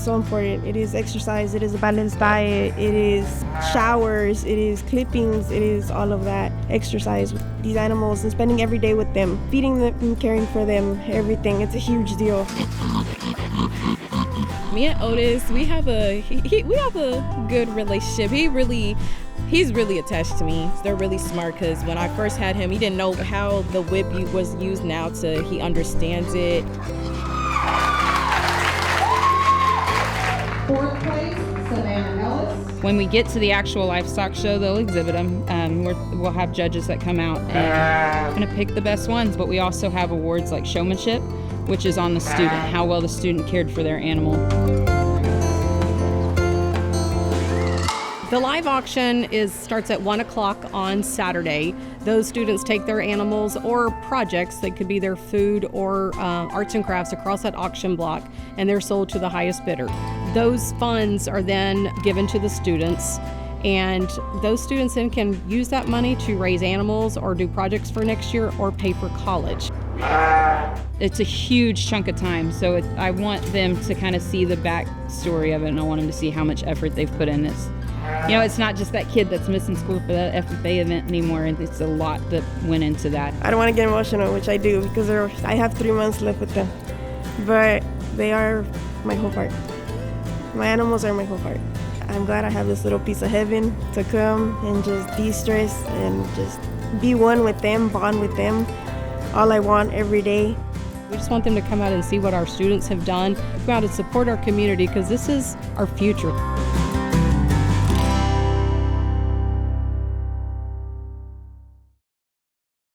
so important. It is exercise, it is a balanced diet, it is showers, it is clippings, it is all of that. Exercise with these animals and spending every day with them, feeding them and caring for them, everything. It's a huge deal. Me and Otis, we have a good relationship. He's really attached to me. They're really smart because when I first had him, he didn't know how the whip was used. Now he understands it. Fourth place, Savannah Ellis. When we get to the actual livestock show, they'll exhibit them. We'll have judges that come out and going to pick the best ones. But we also have awards like showmanship, which is on the student, how well the student cared for their animal. The live auction starts at 1 o'clock on Saturday. Those students take their animals or projects, they could be their food or arts and crafts, across that auction block, and they're sold to the highest bidder. Those funds are then given to the students, and those students then can use that money to raise animals or do projects for next year or pay for college. It's a huge chunk of time, so I want them to kind of see the backstory of it, and I want them to see how much effort they've put in. It's not just that kid that's missing school for that FFA event anymore, and it's a lot that went into that. I don't want to get emotional, which I do, because I have 3 months left with them. But they are my whole heart. My animals are my whole heart. I'm glad I have this little piece of heaven to come and just de-stress and just be one with them, bond with them. All I want every day. We just want them to come out and see what our students have done, come out and support our community, because this is our future.